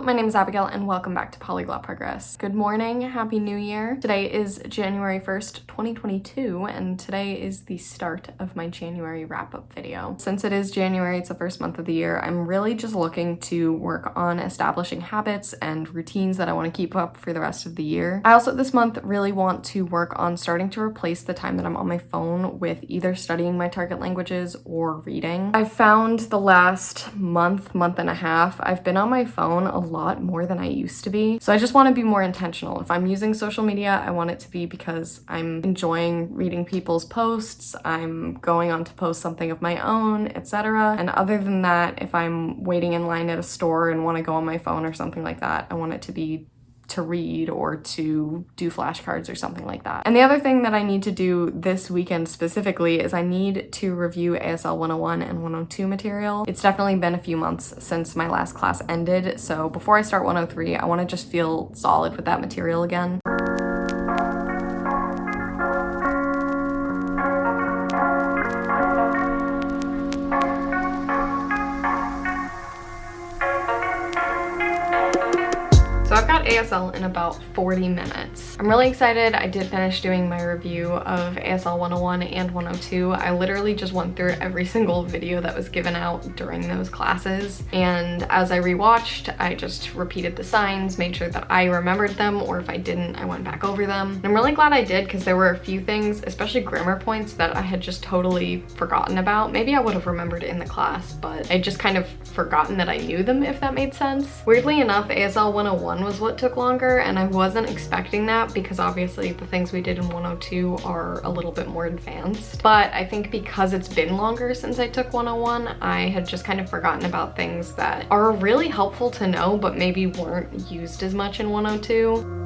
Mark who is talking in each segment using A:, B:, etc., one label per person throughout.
A: my name is Abigail and welcome back to Polyglot Progress. Good morning, happy new year. Today is January 1st, 2022, and today is the start of my January wrap-up video. Since it is January, it's the first month of the year, I'm really just looking to work on establishing habits and routines that I want to keep up for the rest of the year. I also this month really want to work on starting to replace the time that I'm on my phone with either studying my target languages or reading. I've found the last month and a half, I've been on my phone a lot more than I used to be. So I just want to be more intentional. If I'm using social media, I want it to be because I'm enjoying reading people's posts, I'm going on to post something of my own, etc. And other than that, if I'm waiting in line at a store and want to go on my phone or something like that, I want it to be to read or to do flashcards or something like that. And the other thing that I need to do this weekend specifically is I need to review ASL 101 and 102 material. It's definitely been a few months since my last class ended, so before I start 103, I want to just feel solid with that material again. So I've got ASL in about 40 minutes. I'm really excited. I did finish doing my review of ASL 101 and 102. I literally just went through every single video that was given out during those classes. And as I rewatched, I just repeated the signs, made sure that I remembered them, or if I didn't, I went back over them. And I'm really glad I did because there were a few things, especially grammar points, that I had just totally forgotten about. Maybe I would have remembered it in the class, but I just kind of forgotten that I knew them, if that made sense. Weirdly enough, ASL 101 was what took longer, and I wasn't expecting that because obviously the things we did in 102 are a little bit more advanced. But I think because it's been longer since I took 101, I had just kind of forgotten about things that are really helpful to know but maybe weren't used as much in 102.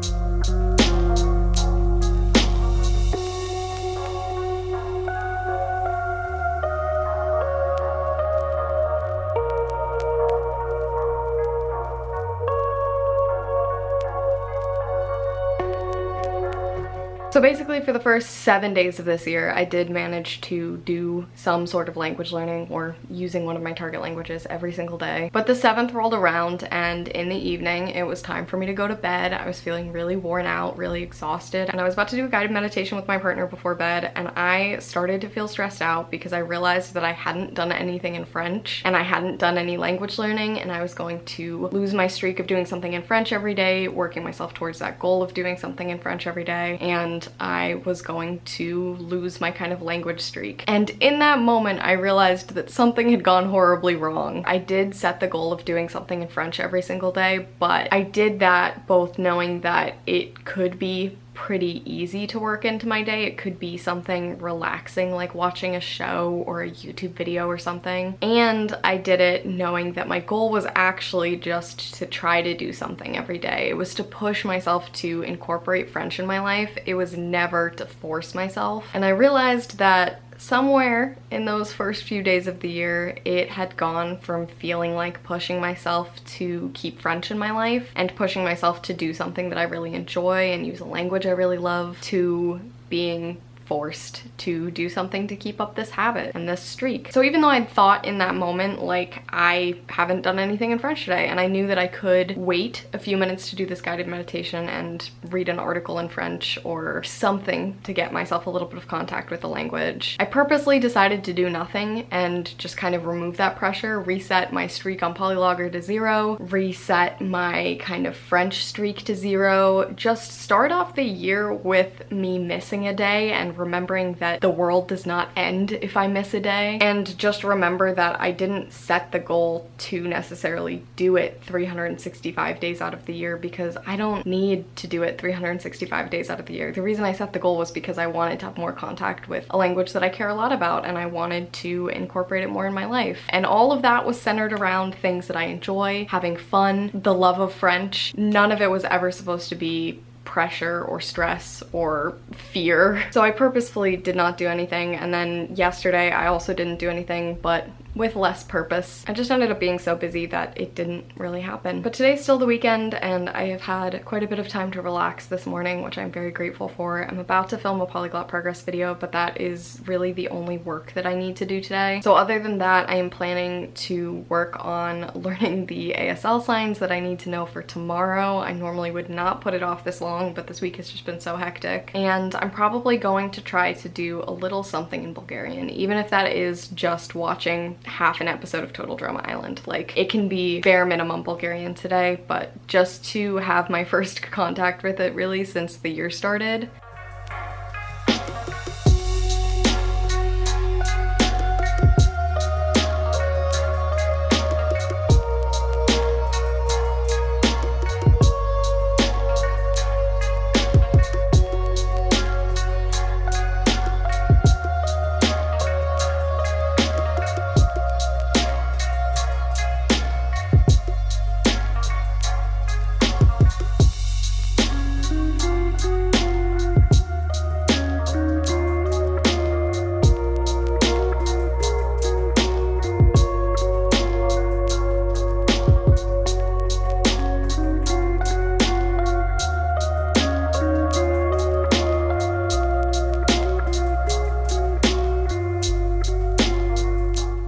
A: So basically for the first 7 days of this year, I did manage to do some sort of language learning or using one of my target languages every single day. But the 7th rolled around and in the evening, it was time for me to go to bed. I was feeling really worn out, really exhausted, and I was about to do a guided meditation with my partner before bed, and I started to feel stressed out because I realized that I hadn't done anything in French and I hadn't done any language learning, and I was going to lose my streak of doing something in French every day, working myself towards that goal of doing something in French every day, and I was going to lose my kind of language streak. And in that moment, I realized that something had gone horribly wrong. I did set the goal of doing something in French every single day, but I did that both knowing that it could be pretty easy to work into my day. It could be something relaxing like watching a show or a YouTube video or something. And I did it knowing that my goal was actually just to try to do something every day. It was to push myself to incorporate French in my life. It was never to force myself. And I realized that somewhere in those first few days of the year, it had gone from feeling like pushing myself to keep French in my life and pushing myself to do something that I really enjoy and use a language I really love to being forced to do something to keep up this habit and this streak. So even though I'd thought in that moment, like, I haven't done anything in French today, and I knew that I could wait a few minutes to do this guided meditation and read an article in French or something to get myself a little bit of contact with the language, I purposely decided to do nothing and just kind of remove that pressure, reset my streak on Polylogger to 0, reset my kind of French streak to 0, just start off the year with me missing a day and remembering that the world does not end if I miss a day, and just remember that I didn't set the goal to necessarily do it 365 days out of the year because I don't need to do it 365 days out of the year. The reason I set the goal was because I wanted to have more contact with a language that I care a lot about, and I wanted to incorporate it more in my life. And all of that was centered around things that I enjoy, having fun, the love of French. None of it was ever supposed to be pressure or stress or fear. So I purposefully did not do anything, and then yesterday I also didn't do anything but with less purpose. I just ended up being so busy that it didn't really happen. But today's still the weekend and I have had quite a bit of time to relax this morning, which I'm very grateful for. I'm about to film a polyglot progress video, but that is really the only work that I need to do today. So other than that, I am planning to work on learning the ASL signs that I need to know for tomorrow. I normally would not put it off this long, but this week has just been so hectic. And I'm probably going to try to do a little something in Bulgarian, even if that is just watching half an episode of Total Drama Island. Like, it can be bare minimum Bulgarian today, but just to have my first contact with it really since the year started.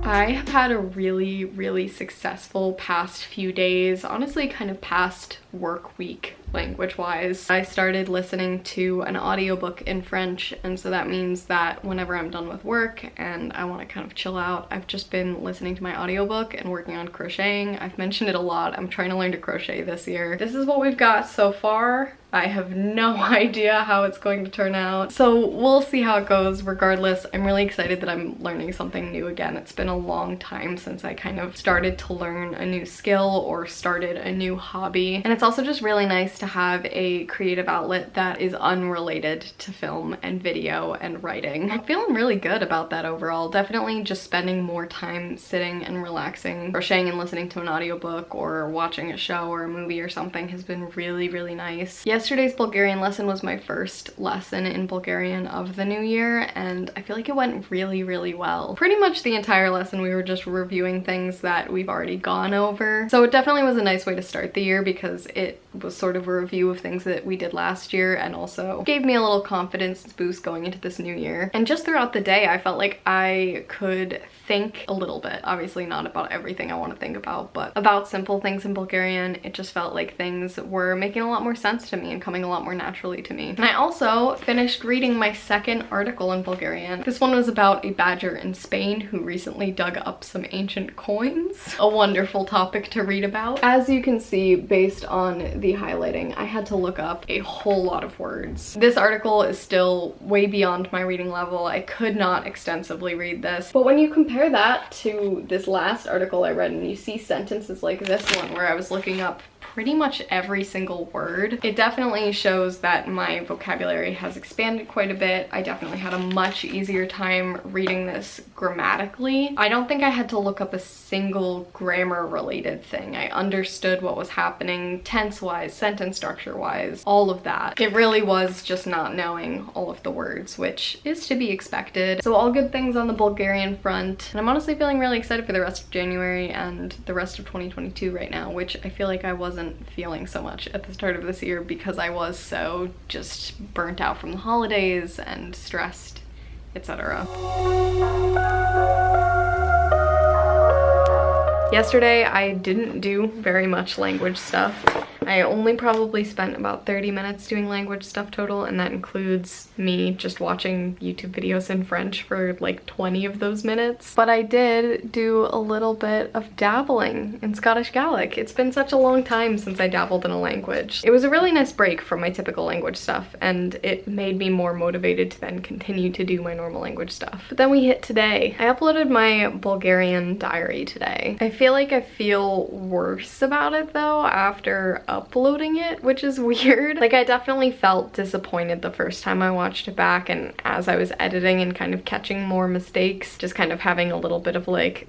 A: I have had a really successful past few days, honestly kind of past work week language-wise. I started listening to an audiobook in French, and so that means that whenever I'm done with work and I want to kind of chill out, I've just been listening to my audiobook and working on crocheting. I've mentioned it a lot. I'm trying to learn to crochet this year. This is what we've got so far. I have no idea how it's going to turn out, so we'll see how it goes. Regardless, I'm really excited that I'm learning something new again. It's been a long time since I kind of started to learn a new skill or started a new hobby, and it's also just really nice to have a creative outlet that is unrelated to film and video and writing. I'm feeling really good about that overall. Definitely just spending more time sitting and relaxing, crocheting and listening to an audiobook or watching a show or a movie or something has been really nice. Yesterday's Bulgarian lesson was my first lesson in Bulgarian of the new year, and I feel like it went really well. Pretty much the entire lesson we were just reviewing things that we've already gone over. So it definitely was a nice way to start the year because it was sort of a review of things that we did last year and also gave me a little confidence boost going into this new year. And just throughout the day, I felt like I could think a little bit. Obviously not about everything I want to think about, but about simple things in Bulgarian. It just felt like things were making a lot more sense to me and coming a lot more naturally to me. And I also finished reading my second article in Bulgarian. This one was about a badger in Spain who recently dug up some ancient coins. A wonderful topic to read about. As you can see, based on the highlighting, I had to look up a whole lot of words. This article is still way beyond my reading level. I could not extensively read this, but when you compare that to this last article I read and you see sentences like this one where I was looking up pretty much every single word, it definitely shows that my vocabulary has expanded quite a bit. I definitely had a much easier time reading this grammatically. I don't think I had to look up a single grammar related thing. I understood what was happening tense-wise, sentence structure-wise, all of that. It really was just not knowing all of the words, which is to be expected. So all good things on the Bulgarian front, and I'm honestly feeling really excited for the rest of January and the rest of 2022 right now, which I feel like I wasn't feeling so much at the start of this year because I was so just burnt out from the holidays and stressed, etc. Yesterday I didn't do very much language stuff. I only probably spent about 30 minutes doing language stuff total, and that includes me just watching YouTube videos in French for like 20 of those minutes. But I did do a little bit of dabbling in Scottish Gaelic. It's been such a long time since I dabbled in a language. It was a really nice break from my typical language stuff, and it made me more motivated to then continue to do my normal language stuff. But then we hit today. I uploaded my Bulgarian diary today. I feel like I feel worse about it though after uploading it, which is weird. Like, I definitely felt disappointed the first time I watched it back, and as I was editing and kind of catching more mistakes, just kind of having a little bit of like,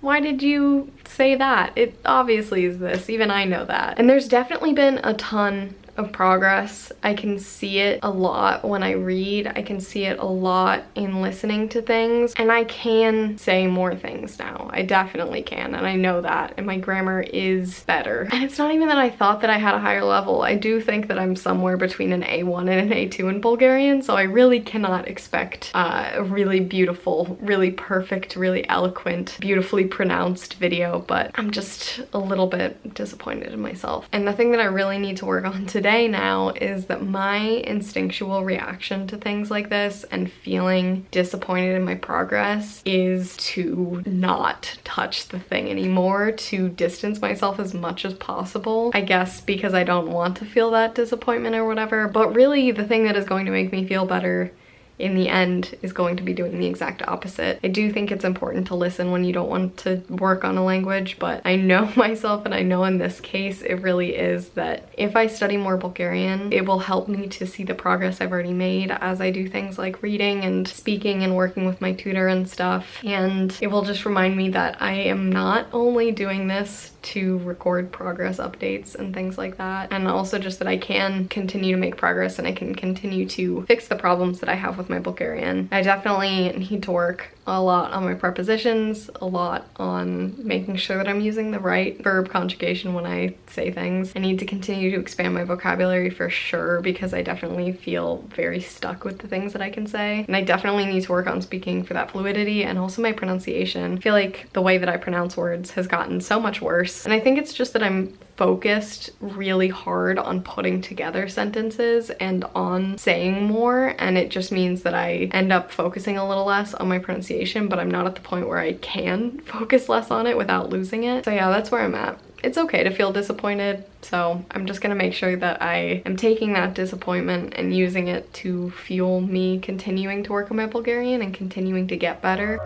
A: why did you say that? It obviously is this, even I know that. And there's definitely been a ton of progress. I can see it a lot when I read. I can see it a lot in listening to things, and I can say more things now. I definitely can, and I know that, and my grammar is better. And it's not even that I thought that I had a higher level. I do think that I'm somewhere between an A1 and an A2 in Bulgarian, so I really cannot expect a really beautiful, really perfect, really eloquent, beautifully pronounced video, but I'm just a little bit disappointed in myself. And the thing that I really need to work on today now is that my instinctual reaction to things like this and feeling disappointed in my progress is to not touch the thing anymore, to distance myself as much as possible. I guess because I don't want to feel that disappointment or whatever, but really the thing that is going to make me feel better in the end is going to be doing the exact opposite. I do think it's important to listen when you don't want to work on a language, but I know myself, and I know in this case it really is that if I study more Bulgarian, it will help me to see the progress I've already made as I do things like reading and speaking and working with my tutor and stuff. And it will just remind me that I am not only doing this to record progress updates and things like that, and also just that I can continue to make progress and I can continue to fix the problems that I have with my Bulgarian. I definitely need to work a lot on my prepositions, a lot on making sure that I'm using the right verb conjugation when I say things. I need to continue to expand my vocabulary for sure, because I definitely feel very stuck with the things that I can say. And I definitely need to work on speaking for that fluidity, and also my pronunciation. I feel like the way that I pronounce words has gotten so much worse. And I think it's just that I'm focused really hard on putting together sentences and on saying more, and it just means that I end up focusing a little less on my pronunciation, but I'm not at the point where I can focus less on it without losing it. So yeah, that's where I'm at. It's okay to feel disappointed, so I'm just gonna make sure that I am taking that disappointment and using it to fuel me continuing to work on my Bulgarian and continuing to get better.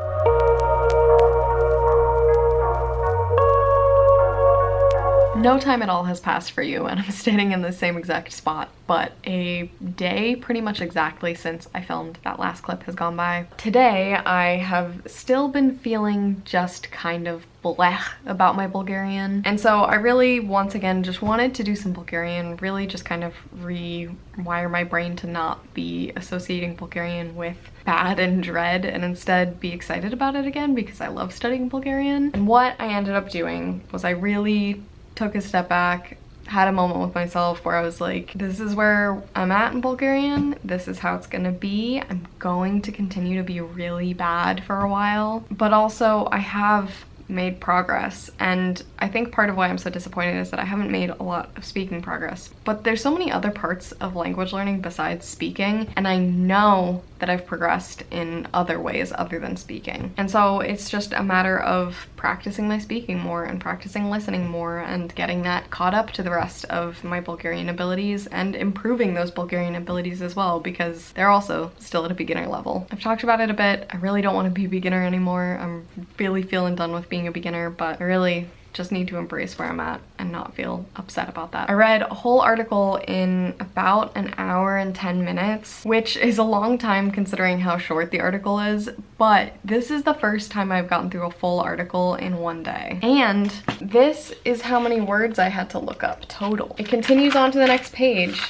A: No time at all has passed for you, and I'm standing in the same exact spot, but a day pretty much exactly since I filmed that last clip has gone by. Today, I have still been feeling just kind of blech about my Bulgarian, and so I really, once again, just wanted to do some Bulgarian, really just kind of rewire my brain to not be associating Bulgarian with bad and dread, and instead be excited about it again, because I love studying Bulgarian. And what I ended up doing was I really took a step back, had a moment with myself where I was like, this is where I'm at in Bulgarian, this is how it's gonna be. I'm going to continue to be really bad for a while, but also I have made progress, and I think part of why I'm so disappointed is that I haven't made a lot of speaking progress. But there's so many other parts of language learning besides speaking, and I know that I've progressed in other ways other than speaking. And so it's just a matter of practicing my speaking more and practicing listening more and getting that caught up to the rest of my Bulgarian abilities and improving those Bulgarian abilities as well, because they're also still at a beginner level. I've talked about it a bit. I really don't want to be a beginner anymore. I'm really feeling done with being a beginner, but I really just need to embrace where I'm at and not feel upset about that. I read a whole article in about an hour and 10 minutes, which is a long time considering how short the article is, but this is the first time I've gotten through a full article in one day. And this is how many words I had to look up total. It continues on to the next page,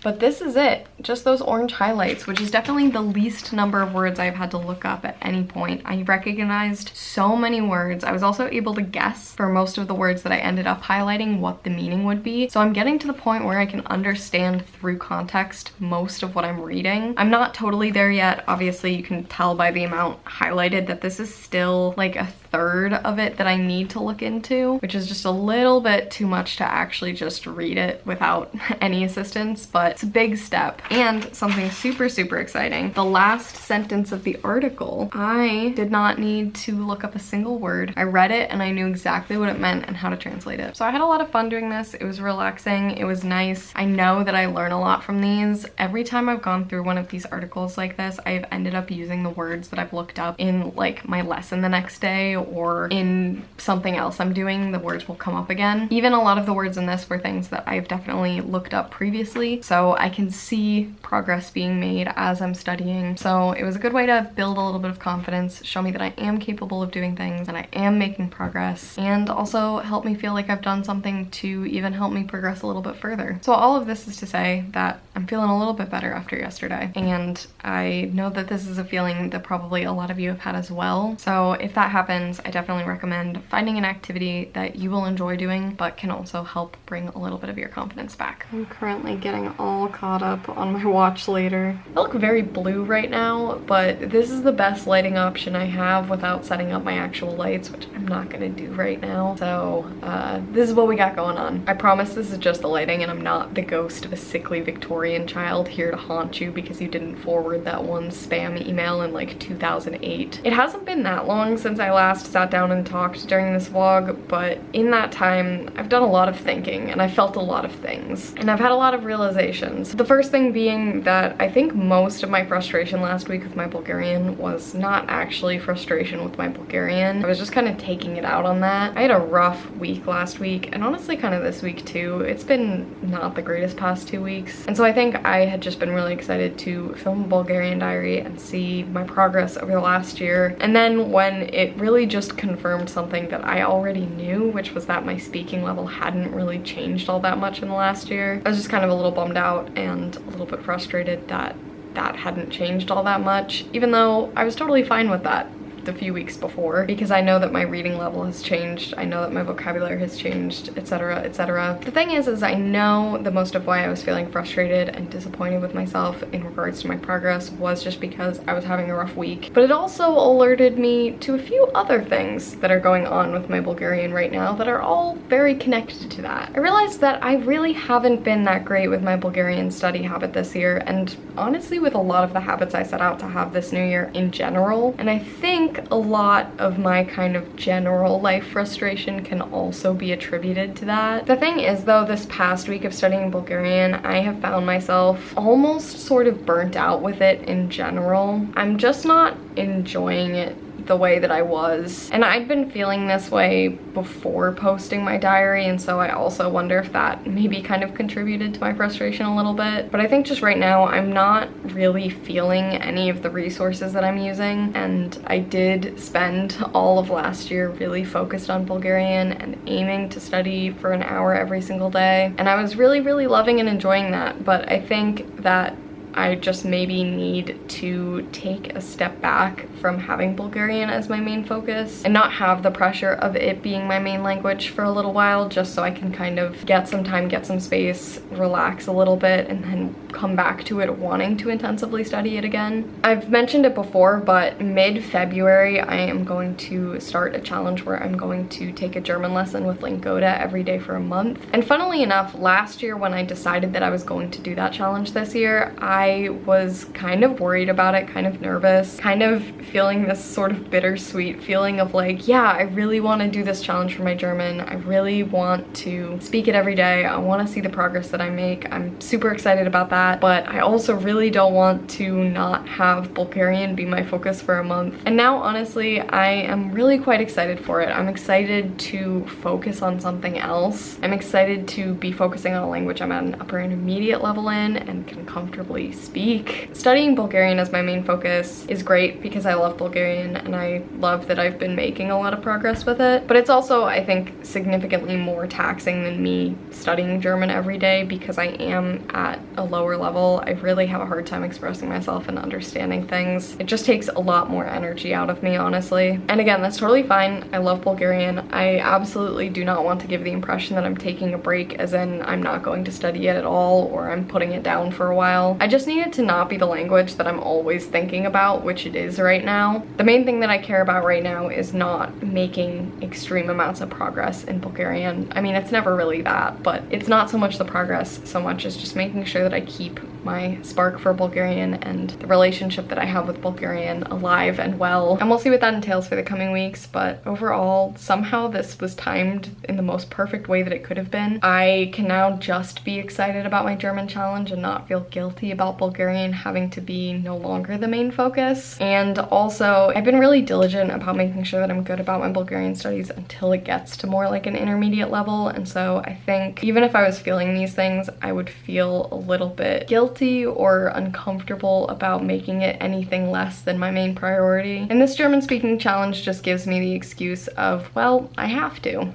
A: but this is it, just those orange highlights, which is definitely the least number of words I've had to look up at any point. I recognized so many words. I was also able to guess for most of the words that I ended up highlighting what the meaning would be. So I'm getting to the point where I can understand through context most of what I'm reading. I'm not totally there yet. Obviously, you can tell by the amount highlighted that this is still like a third of it that I need to look into, which is just a little bit too much to actually just read it without any assistance, but it's a big step. And something super, super exciting, the last sentence of the article, I did not need to look up a single word. I read it and I knew exactly what it meant and how to translate it. So I had a lot of fun doing this. It was relaxing. It was nice. I know that I learn a lot from these. Every time I've gone through one of these articles like this, I've ended up using the words that I've looked up in like my lesson the next day, or in something else I'm doing, the words will come up again. Even a lot of the words in this were things that I've definitely looked up previously. So so I can see progress being made as I'm studying. So it was a good way to build a little bit of confidence, show me that I am capable of doing things and I am making progress, and also help me feel like I've done something to even help me progress a little bit further. So all of this is to say that I'm feeling a little bit better after yesterday, and I know that this is a feeling that probably a lot of you have had as well. So if that happens, I definitely recommend finding an activity that you will enjoy doing but can also help bring a little bit of your confidence back. I'm currently getting all caught up on my watch later. I look very blue right now, but this is the best lighting option I have without setting up my actual lights, which I'm not gonna do right now. So this is what we got going on. I promise this is just the lighting and I'm not the ghost of a sickly Victorian child here to haunt you because you didn't forward that one spam email in like 2008. It hasn't been that long since I last sat down and talked during this vlog, but in that time I've done a lot of thinking and I felt a lot of things and I've had a lot of realizations. The first thing being that I think most of my frustration last week with my Bulgarian was not actually frustration with my Bulgarian. I was just kind of taking it out on that. I had a rough week last week, and honestly kind of this week too. It's been not the greatest past 2 weeks, and so I think I had just been really excited to film a Bulgarian diary and see my progress over the last year. And then when it really just confirmed something that I already knew, which was that my speaking level hadn't really changed all that much in the last year, I was just kind of a little bummed out and a little bit frustrated that that hadn't changed all that much, even though I was totally fine with that a few weeks before, because I know that my reading level has changed, I know that my vocabulary has changed, etc, etc. The thing is I know that most of why I was feeling frustrated and disappointed with myself in regards to my progress was just because I was having a rough week, but it also alerted me to a few other things that are going on with my Bulgarian right now that are all very connected to that. I realized that I really haven't been that great with my Bulgarian study habit this year, and honestly with a lot of the habits I set out to have this new year in general, and I think a lot of my kind of general life frustration can also be attributed to that. The thing is though, this past week of studying Bulgarian, I have found myself almost sort of burnt out with it in general. I'm just not enjoying it the way that I was, and I'd been feeling this way before posting my diary, and so I also wonder if that maybe kind of contributed to my frustration a little bit. But I think just right now I'm not really feeling any of the resources that I'm using, and I did spend all of last year really focused on Bulgarian and aiming to study for an hour every single day, and I was really loving and enjoying that. But I think that I just maybe need to take a step back from having Bulgarian as my main focus and not have the pressure of it being my main language for a little while, just so I can kind of get some time, get some space, relax a little bit, and then come back to it wanting to intensively study it again. I've mentioned it before, but mid-February I am going to start a challenge where I'm going to take a German lesson with Lingoda every day for a month. And funnily enough, last year when I decided that I was going to do that challenge this year, I was kind of worried about it, kind of nervous, kind of feeling this sort of bittersweet feeling of like, yeah, I really want to do this challenge for my German. I really want to speak it every day. I want to see the progress that I make. I'm super excited about that, but I also really don't want to not have Bulgarian be my focus for a month. And now, honestly, I am really quite excited for it. I'm excited to focus on something else. I'm excited to be focusing on a language I'm at an upper intermediate level in and can comfortably speak. Studying Bulgarian as my main focus is great because I love Bulgarian and I love that I've been making a lot of progress with it, but it's also, I think, significantly more taxing than me studying German every day because I am at a lower level. I really have a hard time expressing myself and understanding things. It just takes a lot more energy out of me, honestly. And again, that's totally fine. I love Bulgarian. I absolutely do not want to give the impression that I'm taking a break, as in I'm not going to study it at all or I'm putting it down for a while. I just need it to not be the language that I'm always thinking about, which it is right now. The main thing that I care about right now is not making extreme amounts of progress in Bulgarian. I mean, it's never really that, but it's not so much the progress so much as just making sure that I keep my spark for Bulgarian and the relationship that I have with Bulgarian alive and well. And we'll see what that entails for the coming weeks, but overall, somehow this was timed in the most perfect way that it could have been. I can now just be excited about my German challenge and not feel guilty about Bulgarian having to be no longer the main focus. And also, I've been really diligent about making sure that I'm good about my Bulgarian studies until it gets to more like an intermediate level. And so I think even if I was feeling these things, I would feel a little bit guilty or uncomfortable about making it anything less than my main priority. And this German speaking challenge just gives me the excuse of, well, I have to.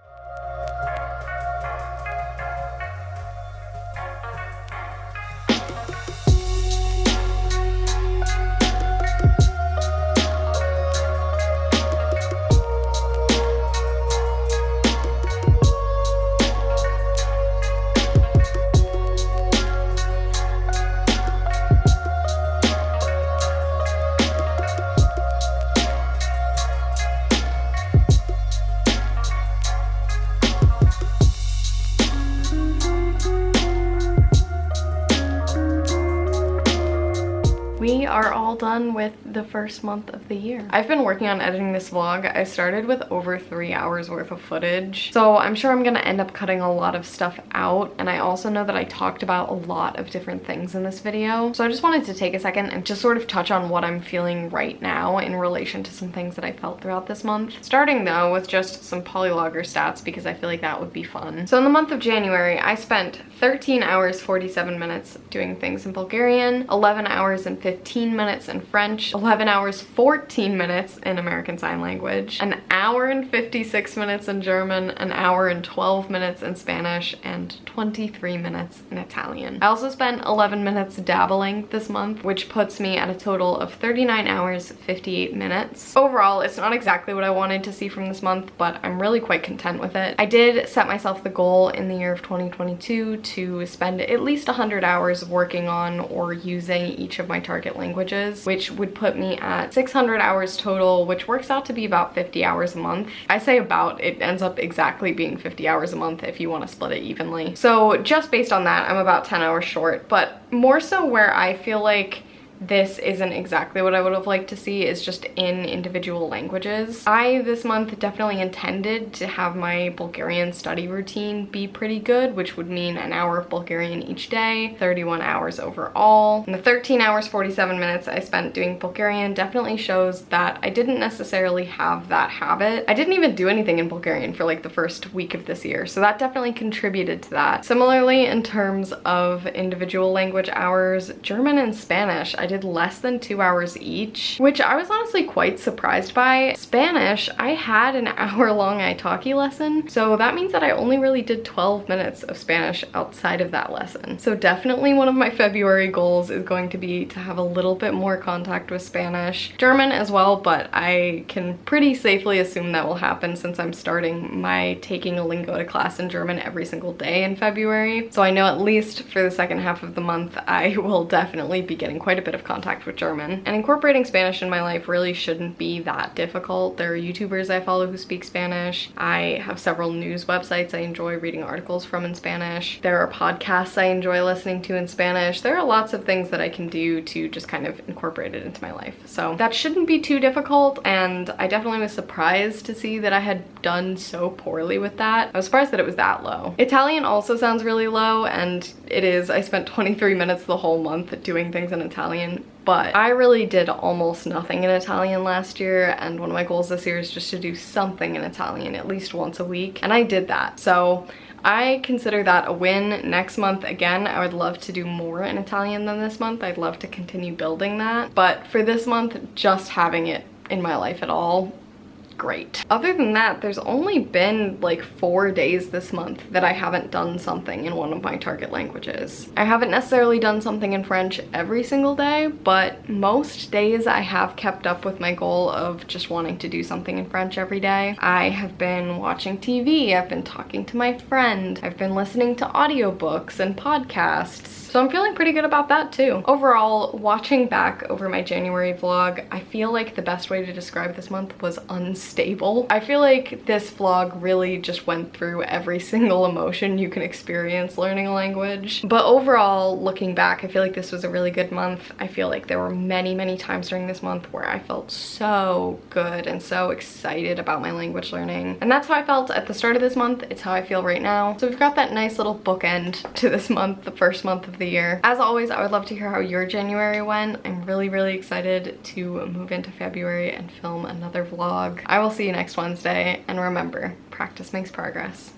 A: We are all done with the first month of the year. I've been working on editing this vlog. I started with over 3 hours worth of footage, so I'm sure I'm gonna end up cutting a lot of stuff out, and I also know that I talked about a lot of different things in this video, so I just wanted to take a second and just sort of touch on what I'm feeling right now in relation to some things that I felt throughout this month. Starting though with just some Polylogger stats, because I feel like that would be fun. So in the month of January, I spent 13 hours 47 minutes doing things in Bulgarian, 11 hours and 15 minutes in French, 11 hours 14 minutes in American Sign Language, an hour and 56 minutes in German, an hour and 12 minutes in Spanish, and 23 minutes in Italian. I also spent 11 minutes dabbling this month, which puts me at a total of 39 hours 58 minutes. Overall, it's not exactly what I wanted to see from this month, but I'm really quite content with it. I did set myself the goal in the year of 2022 to spend at least 100 hours working on or using each of my target languages, which would put me at 600 hours total, which works out to be about 50 hours a month. I say about, it ends up exactly being 50 hours a month if you want to split it evenly. So just based on that, I'm about 10 hours short, but more so where I feel like this isn't exactly what I would have liked to see is just in individual languages. I, this month, definitely intended to have my Bulgarian study routine be pretty good, which would mean an hour of Bulgarian each day, 31 hours overall. And the 13 hours, 47 minutes I spent doing Bulgarian definitely shows that I didn't necessarily have that habit. I didn't even do anything in Bulgarian for like the first week of this year, so that definitely contributed to that. Similarly, in terms of individual language hours, German and Spanish, I did less than 2 hours each, which I was honestly quite surprised by. Spanish, I had an hour-long italki lesson, so that means that I only really did 12 minutes of Spanish outside of that lesson. So definitely one of my February goals is going to be to have a little bit more contact with Spanish. German as well, but I can pretty safely assume that will happen since I'm starting my taking a Lingota class in German every single day in February. So I know at least for the second half of the month, I will definitely be getting quite a bit of contact with German. And incorporating Spanish in my life really shouldn't be that difficult. There are YouTubers I follow who speak Spanish. I have several news websites I enjoy reading articles from in Spanish. There are podcasts I enjoy listening to in Spanish. There are lots of things that I can do to just kind of incorporate it into my life. So that shouldn't be too difficult, and I definitely was surprised to see that I had done so poorly with that. I was surprised that it was that low. Italian also sounds really low, and it is. I spent 23 minutes the whole month doing things in Italian, but I really did almost nothing in Italian last year, and one of my goals this year is just to do something in Italian at least once a week, and I did that. So I consider that a win. Next month, again, I would love to do more in Italian than this month. I'd love to continue building that, but for this month, just having it in my life at all, great. Other than that, there's only been like 4 days this month that I haven't done something in one of my target languages. I haven't necessarily done something in French every single day, but most days I have kept up with my goal of just wanting to do something in French every day. I have been watching TV, I've been talking to my friend, I've been listening to audiobooks and podcasts. So I'm feeling pretty good about that too. Overall, watching back over my January vlog, I feel like the best way to describe this month was uncertain. unstable. I feel like this vlog really just went through every single emotion you can experience learning a language. But overall, looking back, I feel like this was a really good month. I feel like there were many times during this month where I felt so good and so excited about my language learning. And that's how I felt at the start of this month. It's how I feel right now. So we've got that nice little bookend to this month, the first month of the year. As always, I would love to hear how your January went. I'm really excited to move into February and film another vlog. I will see you next Wednesday, and remember, practice makes progress.